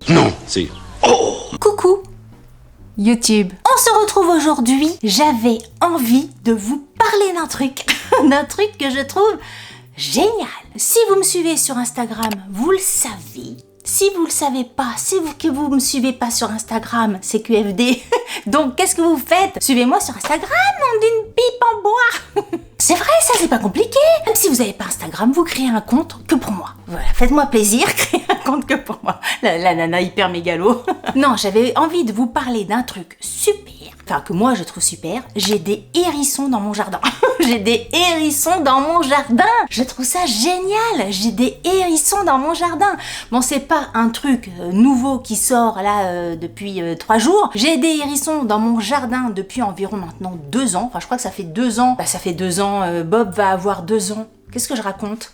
Non, si. Coucou YouTube. On se retrouve aujourd'hui. J'avais envie de vous parler d'un truc. D'un truc que je trouve génial. Si vous me suivez sur Instagram, vous le savez. Si vous le savez pas, que vous me suivez pas sur Instagram, c'est QFD. Donc qu'est-ce que vous faites? Suivez-moi sur Instagram, nom d'une pipe en bois. C'est vrai, ça c'est pas compliqué. Si vous n'avez pas Instagram, vous créez un compte que pour moi. Voilà, faites-moi plaisir, créez un compte que pour moi. La nana hyper mégalo. Non, j'avais envie de vous parler d'un truc super. Enfin, que moi je trouve super. J'ai des hérissons dans mon jardin. J'ai des hérissons dans mon jardin. Je trouve ça génial. J'ai des hérissons dans mon jardin. Bon, c'est pas un truc nouveau qui sort là depuis 3 jours. J'ai des hérissons dans mon jardin depuis environ maintenant 2 ans. Enfin, je crois que ça fait 2 ans. Bah, ça fait 2 ans. Bob va avoir 2 ans. Qu'est-ce que je raconte?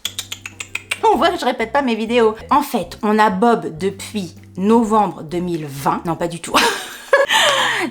On voit que je répète pas mes vidéos. En fait, on a Bob depuis novembre 2020. Non, pas du tout.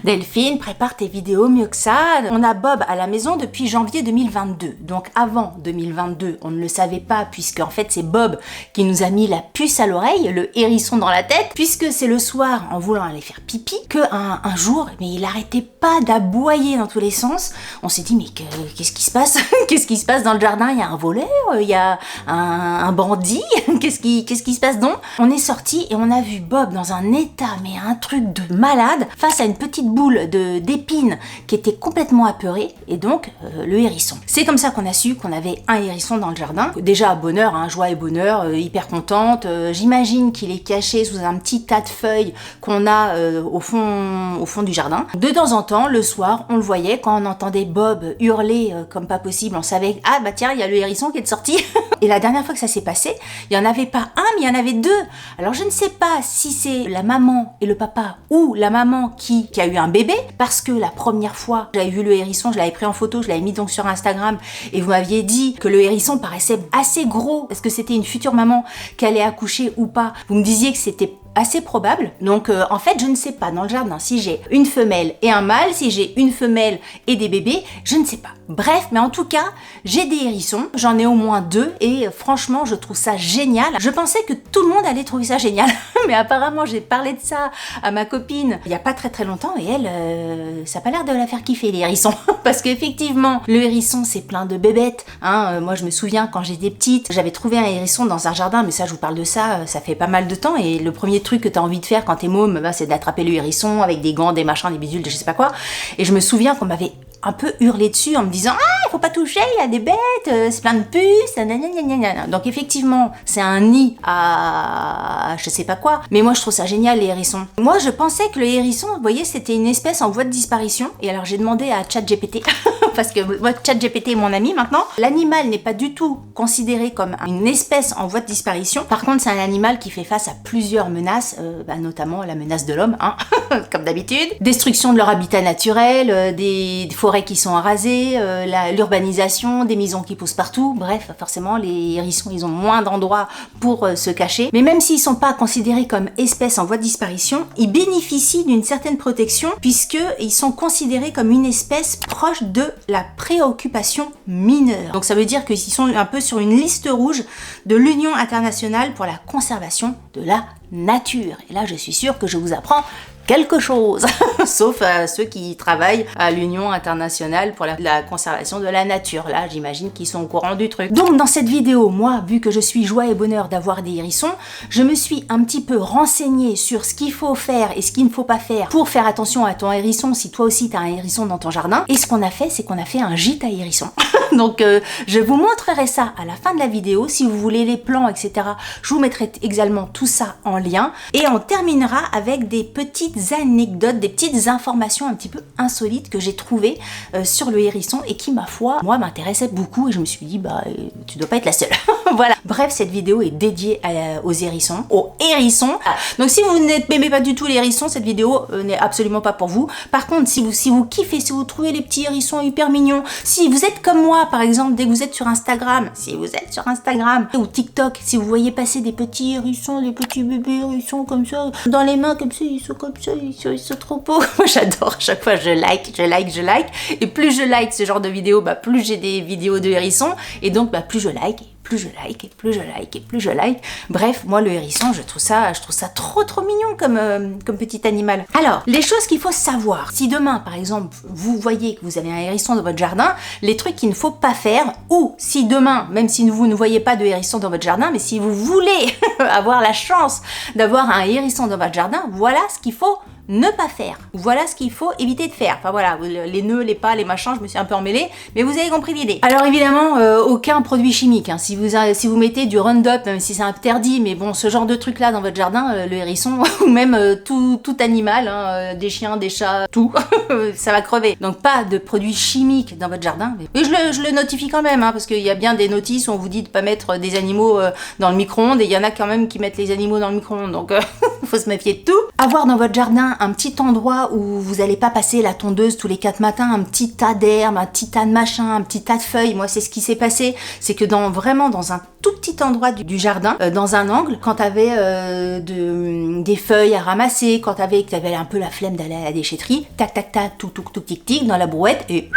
Delphine, prépare tes vidéos mieux que ça. On a Bob à la maison depuis janvier 2022. Donc avant 2022, on ne le savait pas puisque en fait c'est Bob qui nous a mis la puce à l'oreille, le hérisson dans la tête, puisque c'est le soir en voulant aller faire pipi que un jour, mais il arrêtait pas d'aboyer dans tous les sens. On s'est dit mais qu'est-ce qui se passe? Qu'est-ce qui se passe dans le jardin? Il y a un voleur, il y a un bandit. Qu'est-ce qui se passe donc? On est sorti et on a vu Bob dans un état, mais un truc de malade, face à une petite boule d'épines qui était complètement apeurée, et donc le hérisson. C'est comme ça qu'on a su qu'on avait un hérisson dans le jardin. Déjà bonheur, hein, joie et bonheur, hyper contente. J'imagine qu'il est caché sous un petit tas de feuilles qu'on a au fond du jardin. De temps en temps, le soir, on le voyait quand on entendait Bob hurler comme pas possible. On savait ah bah tiens, il y a le hérisson qui est sorti. Et la dernière fois que ça s'est passé, il n'y en avait pas un, mais il y en avait 2. Alors je ne sais pas si c'est la maman et le papa ou la maman qui a eu un bébé, parce que la première fois j'avais vu le hérisson, je l'avais pris en photo, je l'avais mis donc sur Instagram et vous m'aviez dit que le hérisson paraissait assez gros. Est-ce que c'était une future maman qui allait accoucher ou pas? Vous me disiez que c'était assez probable. Donc en fait je ne sais pas dans le jardin si j'ai une femelle et un mâle, si j'ai une femelle et des bébés, je ne sais pas. Bref, mais en tout cas j'ai des hérissons, j'en ai au moins 2 et franchement je trouve ça génial. Je pensais que tout le monde allait trouver ça génial mais apparemment j'ai parlé de ça à ma copine il y a pas très longtemps et elle ça a pas l'air de la faire kiffer les hérissons parce qu'effectivement le hérisson c'est plein de bébêtes hein. Moi je me souviens quand j'étais petite j'avais trouvé un hérisson dans un jardin, mais ça je vous parle de ça, ça fait pas mal de temps, et le premier truc que t'as envie de faire quand t'es môme, bah, c'est d'attraper le hérisson avec des gants, des machins, des bidules, je sais pas quoi. Et je me souviens qu'on m'avait un peu hurlé dessus en me disant ah faut pas toucher, il y a des bêtes, c'est plein de puces, nanana. Donc effectivement c'est un nid à je sais pas quoi, mais moi je trouve ça génial les hérissons. Moi je pensais que le hérisson, vous voyez, c'était une espèce en voie de disparition, et alors j'ai demandé à ChatGPT parce que moi ChatGPT est mon ami maintenant. L'animal n'est pas du tout considéré comme une espèce en voie de disparition. Par contre c'est un animal qui fait face à plusieurs menaces, notamment la menace de l'homme, hein, comme d'habitude, destruction de leur habitat naturel, des forêts qui sont rasées, l'urbanisation, des maisons qui poussent partout. Bref, forcément les hérissons ils ont moins d'endroits pour se cacher, mais même s'ils sont pas considérés comme espèces en voie de disparition, ils bénéficient d'une certaine protection puisqu'ils sont considérés comme une espèce proche de la préoccupation mineure. Donc ça veut dire qu'ils sont un peu sur une liste rouge de l'Union internationale pour la conservation de la nature. Et là je suis sûre que je vous apprends quelque chose, sauf ceux qui travaillent à l'Union internationale pour la conservation de la nature. Là, j'imagine qu'ils sont au courant du truc. Donc, dans cette vidéo, moi, vu que je suis joie et bonheur d'avoir des hérissons, je me suis un petit peu renseignée sur ce qu'il faut faire et ce qu'il ne faut pas faire pour faire attention à ton hérisson si toi aussi tu as un hérisson dans ton jardin. Et ce qu'on a fait, c'est qu'on a fait un gîte à hérissons. Donc, je vous montrerai ça à la fin de la vidéo. Si vous voulez les plans, etc., je vous mettrai également tout ça en lien. Et on terminera avec des petites anecdotes, des petites informations un petit peu insolites que j'ai trouvées sur le hérisson et qui, ma foi, moi, m'intéressaient beaucoup, et je me suis dit, bah, tu dois pas être la seule. Voilà. Bref, cette vidéo est dédiée aux hérissons. Donc, si vous n'aimez pas du tout les hérissons, cette vidéo n'est absolument pas pour vous. Par contre, si vous kiffez, si vous trouvez les petits hérissons hyper mignons, si vous êtes comme moi, par exemple, dès que vous êtes sur Instagram, ou TikTok, si vous voyez passer des petits hérissons, des petits bébés hérissons comme ça, dans les mains comme ça, ils sont comme ça, ils sont trop beaux. Moi j'adore, à chaque fois je like. Et plus je like ce genre de vidéos, bah, plus j'ai des vidéos de hérissons. Et donc bah, plus je like, plus je like, et plus je like, et plus je like. Bref, moi le hérisson, je trouve ça trop mignon comme petit animal. Alors, les choses qu'il faut savoir. Si demain, par exemple, vous voyez que vous avez un hérisson dans votre jardin, les trucs qu'il ne faut pas faire, ou si demain, même si vous ne voyez pas de hérisson dans votre jardin, mais si vous voulez avoir la chance d'avoir un hérisson dans votre jardin, voilà ce qu'il faut ne pas faire. Voilà ce qu'il faut éviter de faire. Enfin voilà, les nœuds, les pas, les machins, je me suis un peu emmêlée, mais vous avez compris l'idée. Alors évidemment, aucun produit chimique. Hein. Si vous mettez du Roundup, même si c'est interdit, mais bon, ce genre de truc là dans votre jardin, le hérisson, ou même tout animal, hein, des chiens, des chats, tout, ça va crever. Donc pas de produits chimiques dans votre jardin. Mais je le notifie quand même, hein, parce qu'il y a bien des notices où on vous dit de pas mettre des animaux dans le micro-ondes, et il y en a quand même qui mettent les animaux dans le micro-ondes, donc faut se méfier de tout. Avoir dans votre jardin un petit endroit où vous n'allez pas passer la tondeuse tous les 4 matins, un petit tas d'herbe, un petit tas de machin, un petit tas de feuilles. Moi, c'est ce qui s'est passé. C'est que vraiment dans un tout petit endroit du jardin, dans un angle, quand tu avais des feuilles à ramasser, quand tu avais un peu la flemme d'aller à la déchetterie, tac, tac, tac, tout, tic, tic, dans la brouette, et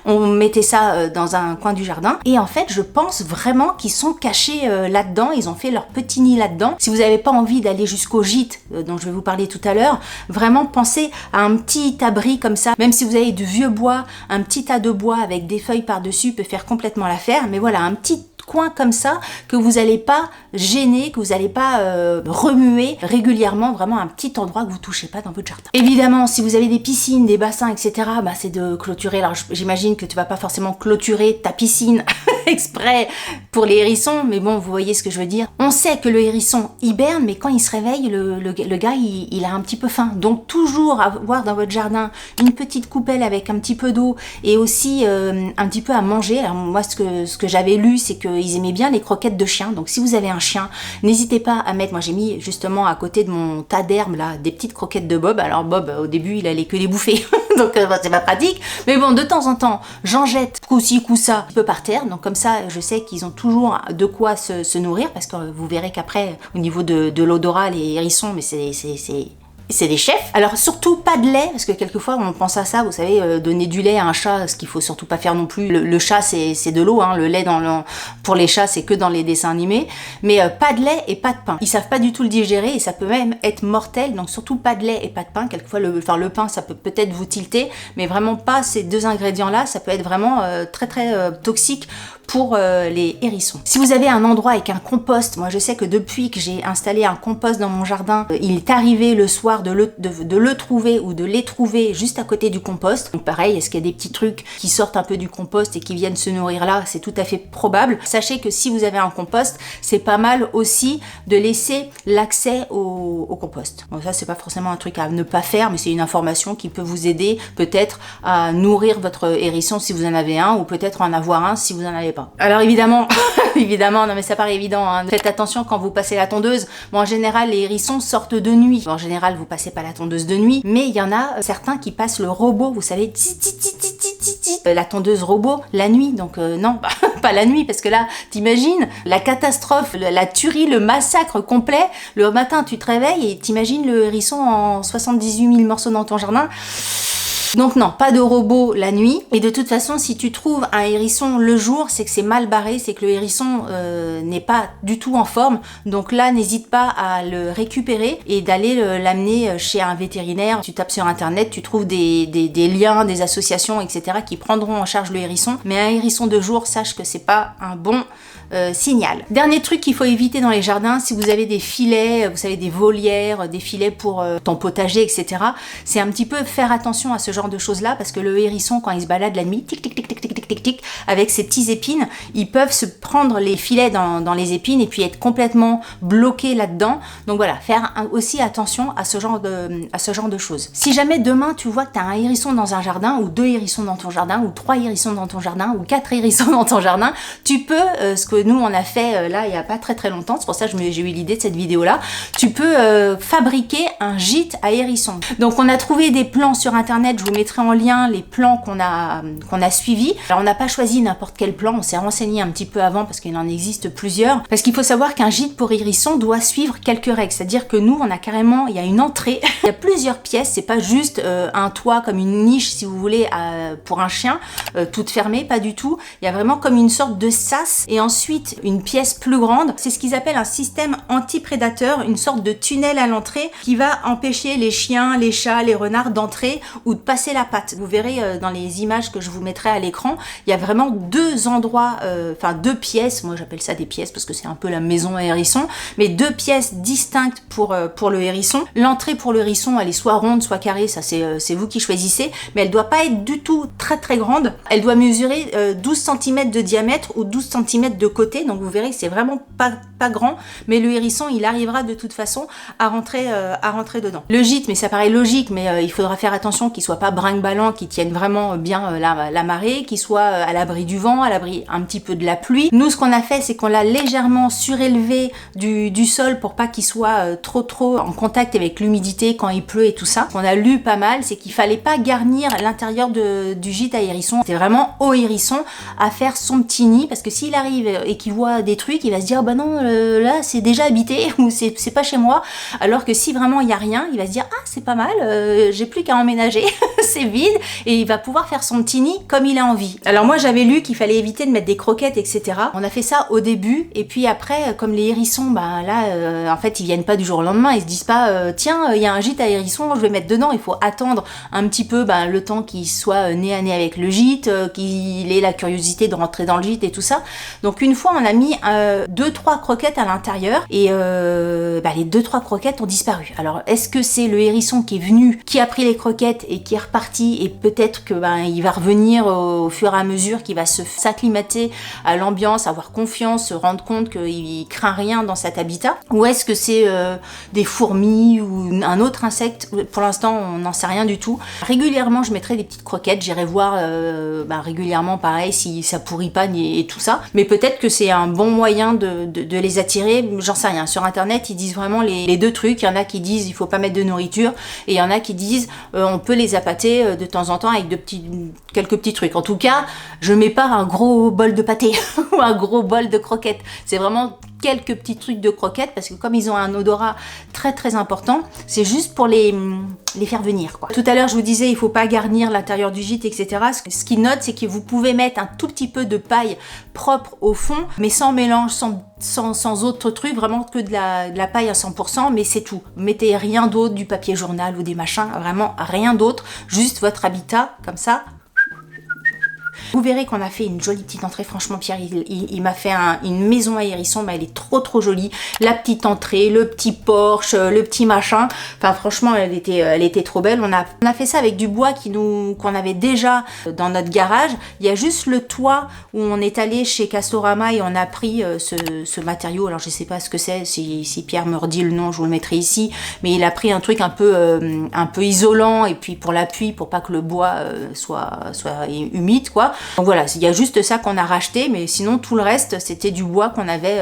on mettait ça dans un coin du jardin. Et en fait, je pense vraiment qu'ils sont cachés là-dedans. Ils ont fait leur petit nid là-dedans. Si vous n'avez pas envie d'aller jusqu'au gîte, dont je vais vous parler tout à l'heure, vraiment pensez à un petit abri comme ça. Même si vous avez du vieux bois, un petit tas de bois avec des feuilles par-dessus peut faire complètement l'affaire. Mais voilà, un petit coin comme ça que vous n'allez pas gêner, que vous n'allez pas remuer régulièrement, vraiment un petit endroit que vous touchez pas dans votre jardin. Évidemment, si vous avez des piscines, des bassins, etc., bah, c'est de clôturer. Alors j'imagine que tu vas pas forcément clôturer ta piscine exprès pour les hérissons, mais bon, vous voyez ce que je veux dire. On sait que le hérisson hiberne, mais quand il se réveille, le gars, il a un petit peu faim. Donc toujours avoir dans votre jardin une petite coupelle avec un petit peu d'eau et aussi un petit peu à manger. Alors moi, ce que j'avais lu, c'est qu'ils aimaient bien les croquettes de chien. Donc si vous avez un chien, n'hésitez pas à mettre, moi j'ai mis justement à côté de mon tas d'herbes là, des petites croquettes de Bob. Alors Bob, au début, il allait que les bouffer. Donc c'est pas pratique. Mais bon, de temps en temps, j'en jette coup-ci, coup-ça, un petit peu par terre. Donc comme ça, je sais qu'ils ont toujours de quoi se nourrir, parce que vous verrez qu'après, au niveau de l'odorat, les hérissons, mais c'est des chefs. Alors surtout pas de lait, parce que quelquefois on pense à ça, vous savez, donner du lait à un chat, ce qu'il faut surtout pas faire non plus. Le chat c'est de l'eau, hein, le lait pour les chats c'est que dans les dessins animés, mais pas de lait et pas de pain. Ils savent pas du tout le digérer et ça peut même être mortel, donc surtout pas de lait et pas de pain. Quelquefois le pain ça peut peut-être vous tilter, mais vraiment pas ces deux ingrédients là, ça peut être vraiment très toxique pour les hérissons. Si vous avez un endroit avec un compost, moi je sais que depuis que j'ai installé un compost dans mon jardin, il est arrivé le soir de le trouver ou de les trouver juste à côté du compost. Donc pareil, est-ce qu'il y a des petits trucs qui sortent un peu du compost et qui viennent se nourrir là? C'est tout à fait probable. Sachez que si vous avez un compost, c'est pas mal aussi de laisser l'accès au compost. Bon, ça c'est pas forcément un truc à ne pas faire, mais c'est une information qui peut vous aider peut-être à nourrir votre hérisson si vous en avez un, ou peut-être en avoir un si vous en avez pas. Alors évidemment, non mais ça paraît évident, hein. Faites attention quand vous passez la tondeuse. Bon, en général, les hérissons sortent de nuit. En général, vous passez pas la tondeuse de nuit, mais il y en a certains qui passent le robot, vous savez, la tondeuse robot la nuit. Donc non, pas la nuit, parce que là, t'imagines la catastrophe, la tuerie, le massacre complet. Le matin, tu te réveilles et t'imagines le hérisson en 78 000 morceaux dans ton jardin. Donc non, pas de robot la nuit. Et de toute façon, si tu trouves un hérisson le jour, c'est que c'est mal barré, c'est que le hérisson n'est pas du tout en forme. Donc là, n'hésite pas à le récupérer et d'aller l'amener chez un vétérinaire. Tu tapes sur internet, tu trouves des liens, des associations, etc. qui prendront en charge le hérisson. Mais un hérisson de jour, sache que c'est pas un bon signal. Dernier truc qu'il faut éviter dans les jardins, si vous avez des filets, vous savez, des volières, des filets pour ton potager, etc. C'est un petit peu faire attention à ce genre de choses là, parce que le hérisson, quand il se balade la nuit, tic tic tic tic tic tic tic tic, avec ses petits épines, ils peuvent se prendre les filets dans les épines et puis être complètement bloqués là-dedans. Donc voilà, faire aussi attention à ce genre de choses. Si jamais demain tu vois que tu as un hérisson dans un jardin, ou 2 hérissons dans ton jardin, ou 3 hérissons dans ton jardin, ou 4 hérissons dans ton jardin, tu peux, ce que nous on a fait là il y a pas très longtemps, c'est pour ça que j'ai eu l'idée de cette vidéo là, tu peux fabriquer un gîte à hérissons. Donc on a trouvé des plans sur internet, je vous mettrai en lien les plans qu'on a suivis. Alors on n'a pas choisi n'importe quel plan, on s'est renseigné un petit peu avant parce qu'il en existe plusieurs. Parce qu'il faut savoir qu'un gîte pour hérissons doit suivre quelques règles. C'est-à-dire que nous, on a carrément, il y a une entrée, il y a plusieurs pièces, c'est pas juste un toit comme une niche si vous voulez pour un chien, toute fermée, pas du tout. Il y a vraiment comme une sorte de sas et ensuite une pièce plus grande. C'est ce qu'ils appellent un système anti-prédateur, une sorte de tunnel à l'entrée qui va empêcher les chiens, les chats, les renards d'entrer ou de passer la patte. Vous verrez dans les images que je vous mettrai à l'écran, il y a vraiment deux endroits, enfin deux pièces, moi j'appelle ça des pièces parce que c'est un peu la maison à hérisson, mais deux pièces distinctes pour le hérisson. L'entrée pour le hérisson, elle est soit ronde, soit carrée, ça c'est vous qui choisissez, mais elle doit pas être du tout très très grande. Elle doit mesurer 12 cm de diamètre ou 12 cm de côté, donc vous verrez que c'est vraiment pas grand, mais le hérisson il arrivera de toute façon à rentrer dedans. Le gîte, mais ça paraît logique, mais il faudra faire attention qu'il soit pas brinque-ballant, qu'il tienne vraiment bien la marée, qu'il soit à l'abri du vent, à l'abri un petit peu de la pluie. Nous, ce qu'on a fait, c'est qu'on l'a légèrement surélevé du sol pour pas qu'il soit trop en contact avec l'humidité quand il pleut et tout ça. Ce qu'on a lu pas mal, c'est qu'il fallait pas garnir l'intérieur du gîte à hérisson. C'était vraiment au hérisson à faire son petit nid, parce que s'il arrive et qu'il voit des trucs, il va se dire bah non, là c'est déjà habité ou c'est pas chez moi. Alors que si vraiment il y a rien, il va se dire ah c'est pas mal, j'ai plus qu'à emménager, c'est vide, et il va pouvoir faire son petit nid comme il a envie. Alors moi j'avais lu qu'il fallait éviter de mettre des croquettes, etc. On a fait ça au début, et puis après comme les hérissons, bah là en fait ils viennent pas du jour au lendemain, ils se disent pas tiens il y a un gîte à hérissons, je vais mettre dedans. Il faut attendre un petit peu le temps qu'il soit nez à nez avec le gîte, qu'il ait la curiosité de rentrer dans le gîte et tout ça. Donc une fois on a mis 2-3 croquettes à l'intérieur, et les 2-3 croquettes ont disparu. Alors est-ce que c'est le hérisson qui est venu, qui a pris les croquettes et qui est reparti, et peut-être que il va revenir au fur et à mesure, qu'il va s'acclimater à l'ambiance, avoir confiance, se rendre compte qu'il craint rien dans cet habitat, ou est-ce que c'est des fourmis ou un autre insecte? Pour l'instant on n'en sait rien du tout. Régulièrement je mettrai des petites croquettes, j'irai voir régulièrement pareil si ça pourrit pas et tout ça, mais peut-être que c'est un bon moyen de les attirer, j'en sais rien. Sur internet ils disent vraiment les deux trucs. Il y en a qui disent il faut pas mettre de nourriture, et il y en a qui disent on peut les appâter de temps en temps avec quelques petits trucs. En tout cas je mets pas un gros bol de pâté ou un gros bol de croquettes, c'est vraiment quelques petits trucs de croquettes, parce que comme ils ont un odorat très très important, c'est juste pour les faire venir quoi. Tout à l'heure je vous disais il faut pas garnir l'intérieur du gîte, etc. Ce qu'ils notent, c'est que vous pouvez mettre un tout petit peu de paille propre au fond, mais sans mélange, sans autre truc, vraiment que de la paille à 100%, mais c'est tout. Mettez rien d'autre, du papier journal ou des machins, vraiment rien d'autre, juste votre habitat comme ça. Vous verrez qu'on a fait une jolie petite entrée. Franchement, Pierre, il m'a fait une maison à hérisson, mais elle est trop jolie. La petite entrée, le petit porche, le petit machin. Enfin, franchement, elle était trop belle. On a fait ça avec du bois qu'on avait déjà dans notre garage. Il y a juste le toit où on est allé chez Castorama et on a pris ce matériau. Alors, je sais pas ce que c'est. Si Pierre me redit le nom, je vous le mettrai ici. Mais il a pris un truc un peu isolant, et puis pour l'appui, pour pas que le bois soit humide, quoi. Donc voilà, il y a juste ça qu'on a racheté, mais sinon tout le reste c'était du bois qu'on avait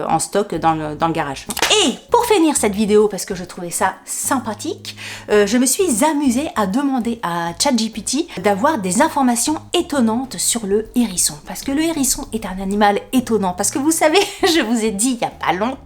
en stock dans le garage. Et pour finir cette vidéo, parce que je trouvais ça sympathique, je me suis amusée à demander à ChatGPT d'avoir des informations étonnantes sur le hérisson, parce que le hérisson est un animal étonnant, parce que vous savez, je vous ai dit il y a pas longtemps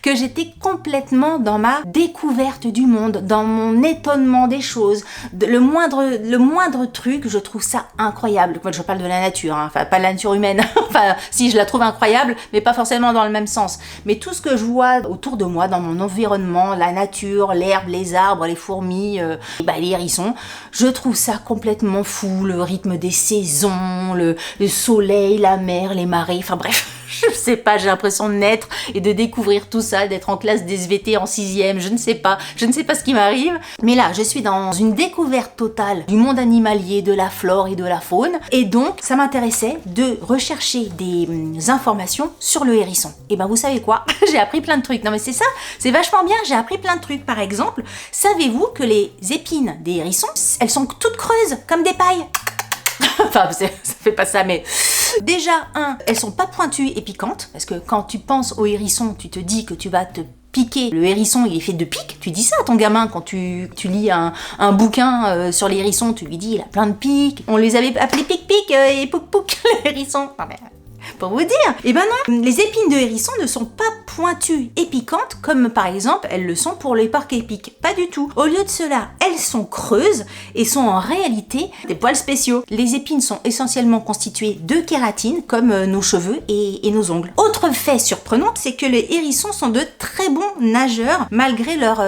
que j'étais complètement dans ma découverte du monde, dans mon étonnement des choses, le moindre truc, je trouve ça incroyable. Moi je parle de la nature, hein. Enfin pas de la nature humaine, enfin si je la trouve incroyable, mais pas forcément dans le même sens. Mais tout ce que je vois autour de moi, dans mon environnement, la nature, l'herbe, les arbres, les fourmis, les hérissons, je trouve ça complètement fou, le rythme des saisons, le soleil, la mer, les marées, enfin bref. Je sais pas, j'ai l'impression de naître et de découvrir tout ça, d'être en classe d'SVT en 6e, je ne sais pas ce qui m'arrive. Mais là, je suis dans une découverte totale du monde animalier, de la flore et de la faune. Et donc, ça m'intéressait de rechercher des informations sur le hérisson. Et ben, vous savez quoi? J'ai appris plein de trucs. Non mais c'est ça, c'est vachement bien, j'ai appris plein de trucs. Par exemple, savez-vous que les épines des hérissons, elles sont toutes creuses, comme des pailles? Enfin, ça fait pas ça, mais... Déjà, elles sont pas pointues et piquantes, parce que quand tu penses au hérisson, tu te dis que tu vas te piquer. Le hérisson, il est fait de pics. Tu dis ça à ton gamin quand tu lis un bouquin sur les hérissons, tu lui dis il a plein de pics. On les avait appelés pic-pic et pouc-pouc, les hérissons. Non mais... pour vous dire. Eh ben non, les épines de hérisson ne sont pas pointues et piquantes comme par exemple elles le sont pour les porcs épics. Pas du tout. Au lieu de cela, elles sont creuses et sont en réalité des poils spéciaux. Les épines sont essentiellement constituées de kératine comme nos cheveux et nos ongles. Autre fait surprenant, c'est que les hérissons sont de très bons nageurs malgré leur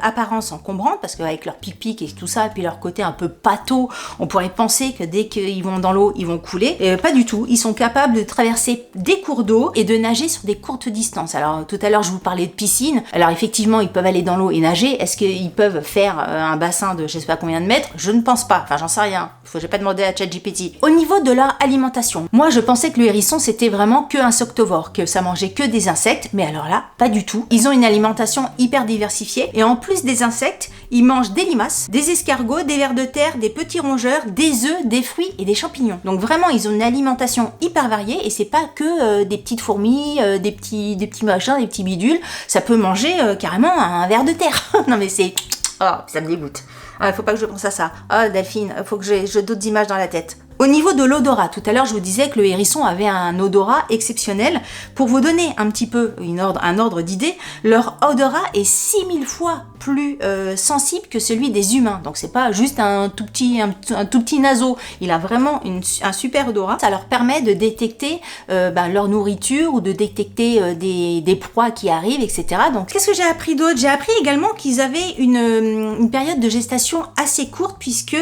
apparence encombrante parce qu'avec leur pic-pic et tout ça et puis leur côté un peu pâteau, on pourrait penser que dès qu'ils vont dans l'eau, ils vont couler. Pas du tout. Ils sont capables de traverser des cours d'eau et de nager sur des courtes distances. Alors tout à l'heure je vous parlais de piscine, alors effectivement ils peuvent aller dans l'eau et nager, est-ce qu'ils peuvent faire un bassin de je sais pas combien de mètres? Je ne pense pas, enfin j'en sais rien, j'ai pas demandé à ChatGPT. Au niveau de leur alimentation, moi je pensais que le hérisson c'était vraiment que insectovore, que ça mangeait que des insectes, mais alors là, pas du tout. Ils ont une alimentation hyper diversifiée et en plus des insectes, ils mangent des limaces, des escargots, des vers de terre, des petits rongeurs, des œufs, des fruits et des champignons. Donc vraiment ils ont une alimentation hyper variée et c'est pas que des petites fourmis, des petits machins, des petits bidules, ça peut manger carrément un ver de terre. Non mais c'est... oh, ça me dégoûte. Ah, faut pas que je pense à ça. Oh Delphine, faut que j'ai d'autres images dans la tête. Au niveau de l'odorat, tout à l'heure je vous disais que le hérisson avait un odorat exceptionnel. Pour vous donner un petit peu un ordre d'idée, leur odorat est 6000 fois plus sensible que celui des humains. Donc c'est pas juste un tout petit naseau. Il a vraiment un super odorat. Ça leur permet de détecter leur nourriture ou de détecter des proies qui arrivent, etc. Donc qu'est-ce que j'ai appris d'autre? J'ai appris également qu'ils avaient une période de gestation assez courte puisque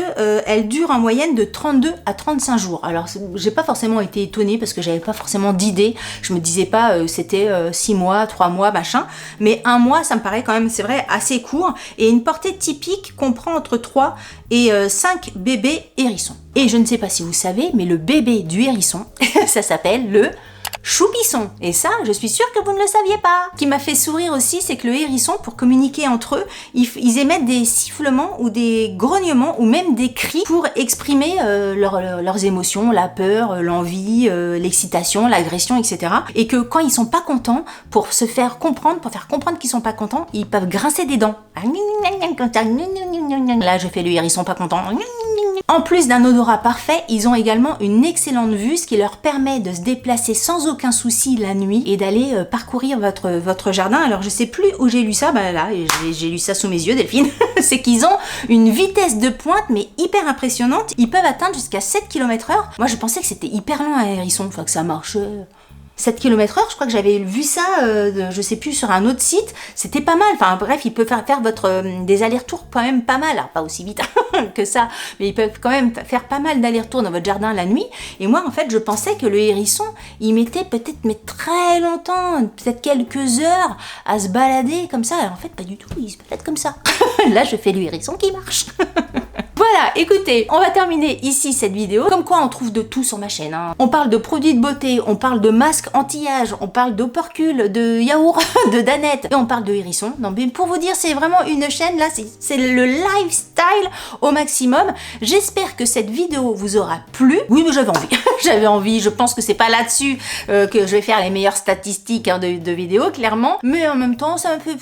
elle dure en moyenne de 32 à 35 jours. Alors j'ai pas forcément été étonnée parce que j'avais pas forcément d'idée. Je me disais pas c'était 6 mois, 3 mois, machin. Mais 1 mois, ça me paraît quand même, c'est vrai, assez court. Et une portée typique comprend entre 3 et 5 bébés hérissons. Et je ne sais pas si vous savez, mais le bébé du hérisson, ça s'appelle le choupisson. Et ça, je suis sûre que vous ne le saviez pas. Ce qui m'a fait sourire aussi, c'est que le hérisson, pour communiquer entre eux, ils émettent des sifflements ou des grognements ou même des cris pour exprimer leurs émotions, la peur, l'envie, l'excitation, l'agression, etc. Et que quand ils sont pas contents, pour faire comprendre qu'ils sont pas contents, ils peuvent grincer des dents. Là, je fais le hérisson pas content. En plus d'un odorat parfait, ils ont également une excellente vue, ce qui leur permet de se déplacer sans aucun souci la nuit et d'aller parcourir votre jardin. Alors je sais plus où j'ai lu ça, bah là, j'ai lu ça sous mes yeux, Delphine. C'est qu'ils ont une vitesse de pointe mais hyper impressionnante. Ils peuvent atteindre jusqu'à 7 km/h. Moi je pensais que c'était hyper lent un hérisson, enfin que ça marche... 7 km/h, je crois que j'avais vu ça, je sais plus, sur un autre site, c'était pas mal. Enfin bref, ils peuvent faire des allers-retours quand même pas mal, alors pas aussi vite que ça, mais ils peuvent quand même faire pas mal d'allers-retours dans votre jardin la nuit. Et moi en fait, je pensais que le hérisson, il mettait peut-être très longtemps, peut-être quelques heures à se balader comme ça. Alors en fait, pas du tout, il se balade comme ça. Là, je fais le hérisson qui marche. Voilà, écoutez, on va terminer ici cette vidéo. Comme quoi, on trouve de tout sur ma chaîne. Hein. On parle de produits de beauté, on parle de masques anti-âge, on parle d'opercules, de yaourt, de danettes, et on parle de hérisson. Non, mais pour vous dire, c'est vraiment une chaîne, là, c'est le lifestyle au maximum. J'espère que cette vidéo vous aura plu. Oui, mais j'avais envie. J'avais envie, je pense que c'est pas là-dessus que je vais faire les meilleures statistiques de vidéos, clairement. Mais en même temps,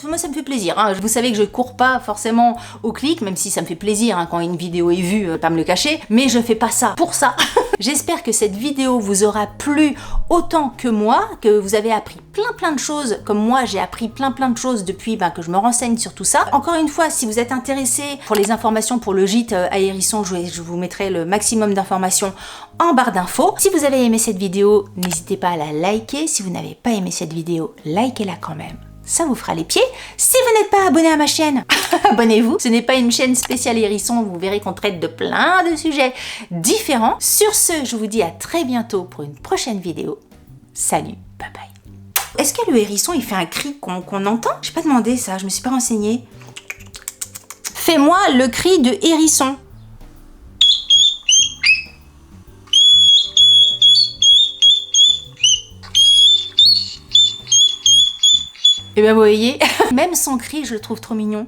moi, ça me fait plaisir. Hein. Vous savez que je cours pas forcément au clic, même si ça me fait plaisir hein, quand une vidéo est vue, pas me le cacher, mais je fais pas ça pour ça. J'espère que cette vidéo vous aura plu autant que moi, que vous avez appris plein de choses, comme moi j'ai appris plein de choses depuis que je me renseigne sur tout ça. Encore une fois, si vous êtes intéressé pour les informations pour le gîte à hérisson, je vous mettrai le maximum d'informations en barre d'infos. Si vous avez aimé cette vidéo, n'hésitez pas à la liker. Si vous n'avez pas aimé cette vidéo, likez-la quand même. Ça vous fera les pieds. Si vous n'êtes pas abonné à ma chaîne, abonnez-vous. Ce n'est pas une chaîne spéciale hérisson, vous verrez qu'on traite de plein de sujets différents. Sur ce, je vous dis à très bientôt pour une prochaine vidéo. Salut, bye bye. Est-ce que le hérisson, il fait un cri qu'on entend? J'ai pas demandé ça, je me suis pas renseignée. Fais-moi le cri de hérisson. Et ben vous voyez, même son cri, je le trouve trop mignon.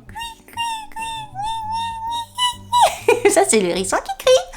Ça, c'est l'hérisson qui crie.